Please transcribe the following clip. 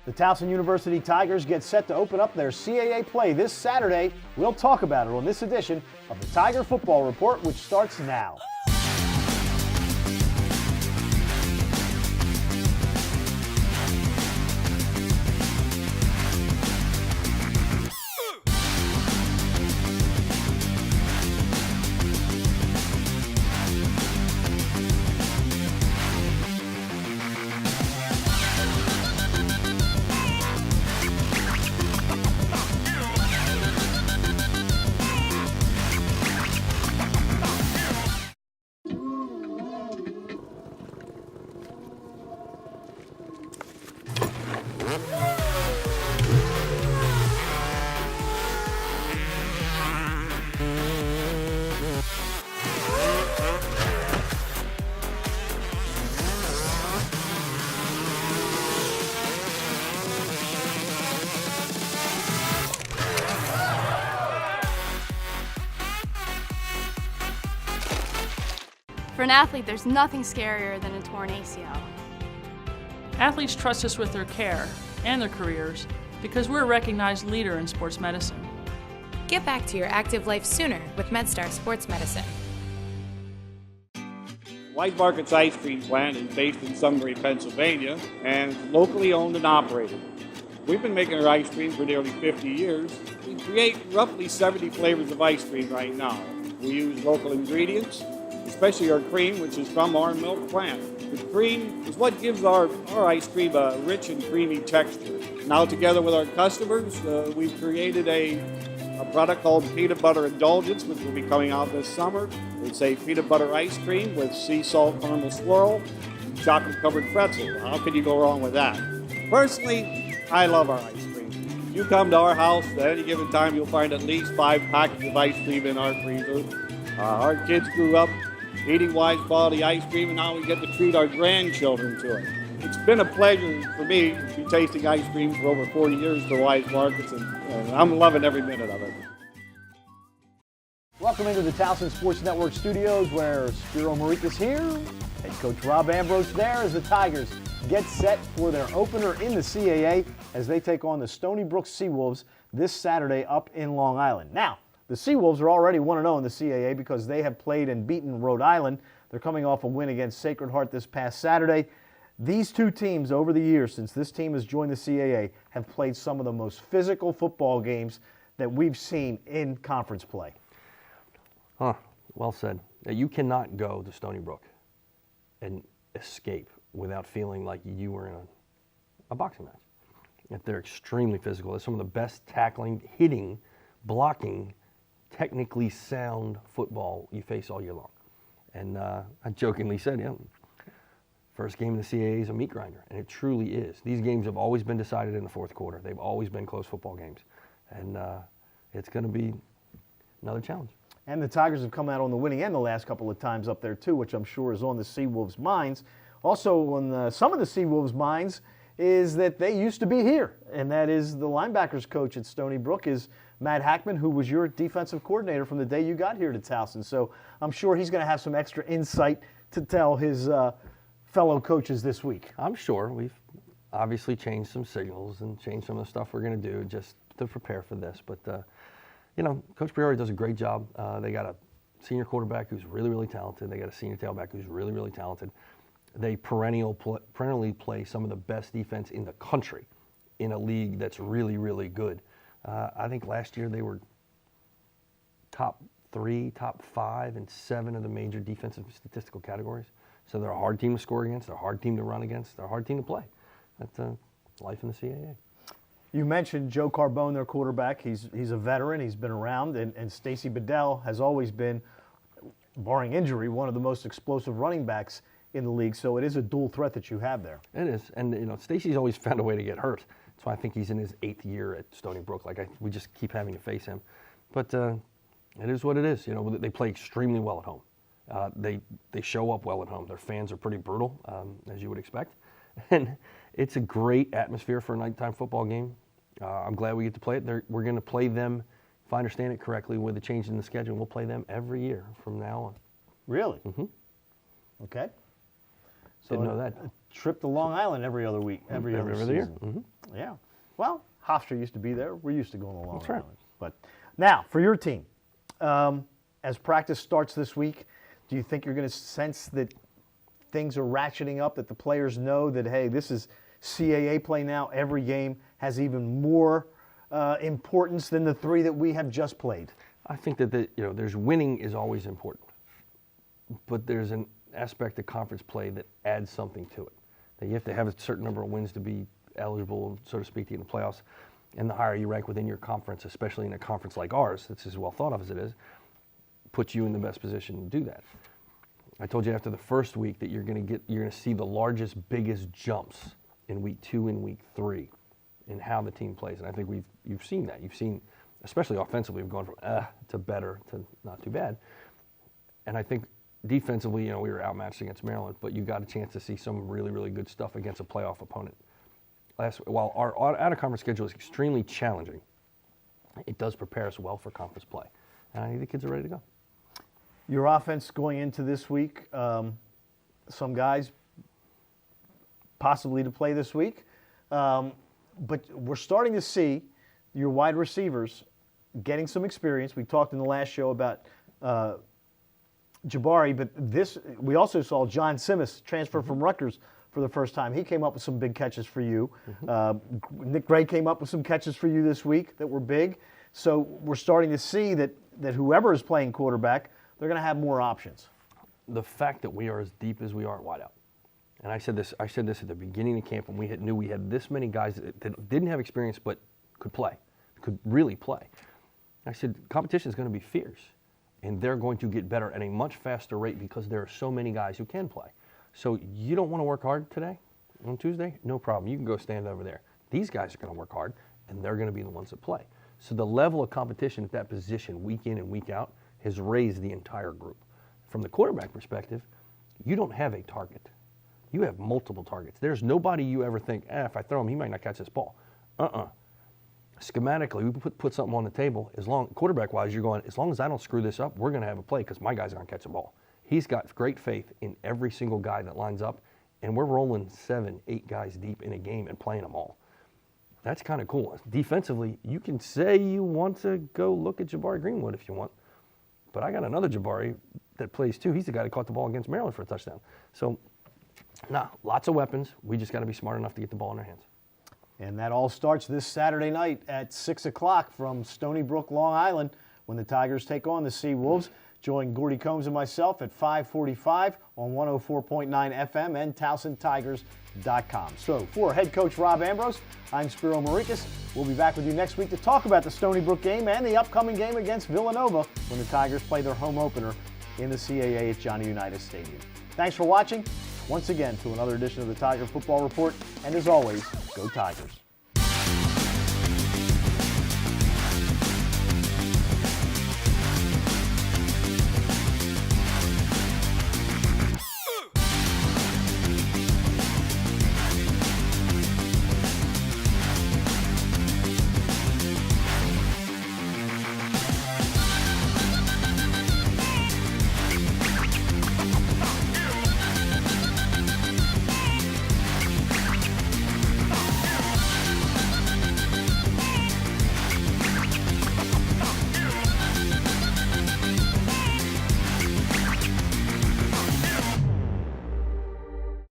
The Towson University Tigers get set to open up their CAA play this Saturday. We'll talk about it on this edition of the Tiger Football Report, which starts now. For an athlete, there's nothing scarier than a torn ACL. Athletes trust us with their care and their careers because we're a recognized leader in sports medicine. Get back to your active life sooner with MedStar Sports Medicine. Wise Market's ice cream plant is based in Sunbury, Pennsylvania, and it's locally owned and operated. We've been making our ice cream for nearly 50 years. We create roughly 70 flavors of ice cream right now. We use local ingredients, especially our cream, which is from our milk plant. The cream is what gives our ice cream a rich and creamy texture. Now, together with our customers, we've created a product called Peanut Butter Indulgence, which will be coming out this summer. It's a peanut butter ice cream with sea salt caramel swirl, chocolate-covered pretzel. How could you go wrong with that? Personally, I love our ice cream. You come to our house at any given time, you'll find at least 5 packets of ice cream in our freezer. Our kids grew up eating Wise quality ice cream, and now we get to treat our grandchildren to it. It's been a pleasure for me to be tasting ice cream for over 40 years for Wise Markets, and I'm loving every minute of it. Welcome into the Towson Sports Network studios, where Spiro Morekas here, head coach Rob Ambrose there, as the Tigers get set for their opener in the CAA as they take on the Stony Brook Seawolves this Saturday up in Long Island. Now, the Seawolves are already 1-0 in the CAA because they have played and beaten Rhode Island. They're coming off a win against Sacred Heart this past Saturday. These two teams over the years, since this team has joined the CAA, have played some of the most physical football games that we've seen in conference play. Well said. You cannot go to Stony Brook and escape without feeling like you were in a boxing match. If they're extremely physical. They're some of the best tackling, hitting, blocking, technically sound football you face all year long. And I jokingly said, first game in the CAA is a meat grinder, and it truly is. These games have always been decided in the fourth quarter. They've always been close football games, and it's going to be another challenge. And the Tigers have come out on the winning end the last couple of times up there too, which I'm sure is on the Seawolves' minds. Also on some of the Seawolves' minds is that they used to be here, and that is the linebackers coach at Stony Brook is Matt Hackman, who was your defensive coordinator from the day you got here to Towson. So I'm sure he's going to have some extra insight to tell his fellow coaches this week. I'm sure. We've obviously changed some signals and changed some of the stuff we're going to do just to prepare for this. But, Coach Priori does a great job. They got a senior quarterback who's really, really talented. They got a senior tailback who's really, really talented. They perennially play some of the best defense in the country in a league that's really, really good. I think last year they were top 3, top 5 in 7 of the major defensive statistical categories. So they're a hard team to score against, they're a hard team to run against, they're a hard team to play. That's life in the CAA. You mentioned Joe Carbone, their quarterback. He's a veteran. He's been around. And Stacy Bedell has always been, barring injury, one of the most explosive running backs in the league. So it is a dual threat that you have there. It is. And, Stacy's always found a way to get hurt. That's why I think he's in his 8th year at Stony Brook. We just keep having to face him. But it is what it is. They play extremely well at home. They show up well at home. Their fans are pretty brutal, as you would expect. And it's a great atmosphere for a nighttime football game. I'm glad we get to play it. We're going to play them, if I understand it correctly, with the change in the schedule. We'll play them every year from now on. Really? Mm-hmm. Okay. Didn't know that. A trip to Long Island every other week, every other season. year. Mm-hmm. Yeah. Well, Hofstra used to be there. We're used to going along. That's right. But now, for your team, as practice starts this week, do you think you're going to sense that things are ratcheting up, that the players know that, hey, this is CAA play now, every game has even more importance than the 3 that we have just played? I think that there's winning is always important, but there's an aspect of conference play that adds something to it. That you have to have a certain number of wins to be eligible, so to speak, to get in the playoffs. And the higher you rank within your conference, especially in a conference like ours, that's as well thought of as it is, puts you in the best position to do that. I told you after the first week that you're going to see the largest, biggest jumps in week 2 and week 3 in how the team plays. And I think you've seen that. You've seen, especially offensively, we've gone from to better to not too bad. And I think defensively, we were outmatched against Maryland, but you got a chance to see some really, really good stuff against a playoff opponent. While our out-of-conference schedule is extremely challenging, it does prepare us well for conference play. And I think the kids are ready to go. Your offense going into this week, some guys possibly to play this week, but we're starting to see your wide receivers getting some experience. We talked in the last show about Jabari, but we also saw John Simmis transfer from Rutgers for the first time. He came up with some big catches for you. Nick Gray came up with some catches for you this week that were big. So we're starting to see that whoever is playing quarterback, they're going to have more options. The fact that we are as deep as we are at wideout, and I said this at the beginning of camp when we knew we had this many guys that didn't have experience but could play, could really play. I said competition is going to be fierce, and they're going to get better at a much faster rate because there are so many guys who can play. So you don't want to work hard today, on Tuesday? No problem. You can go stand over there. These guys are going to work hard, and they're going to be the ones that play. So the level of competition at that position week in and week out has raised the entire group. From the quarterback perspective, you don't have a target. You have multiple targets. There's nobody you ever think, if I throw him, he might not catch this ball. Schematically, we put something on the table. Quarterback-wise, you're going, as long as I don't screw this up, we're going to have a play because my guy's going to catch the ball. He's got great faith in every single guy that lines up, and we're rolling 7, 8 guys deep in a game and playing them all. That's kind of cool. Defensively, you can say you want to go look at Jabari Greenwood if you want, but I got another Jabari that plays too. He's the guy that caught the ball against Maryland for a touchdown. So, lots of weapons. We just got to be smart enough to get the ball in our hands. And that all starts this Saturday night at 6 o'clock from Stony Brook, Long Island, when the Tigers take on the Seawolves. Join Gordy Combs and myself at 5:45 on 104.9 FM and TowsonTigers.com. So for head coach Rob Ambrose, I'm Spiro Morekas. We'll be back with you next week to talk about the Stony Brook game and the upcoming game against Villanova when the Tigers play their home opener in the CAA at Johnny Unitas Stadium. Thanks for watching once again to another edition of the Tiger Football Report. And as always, go Tigers.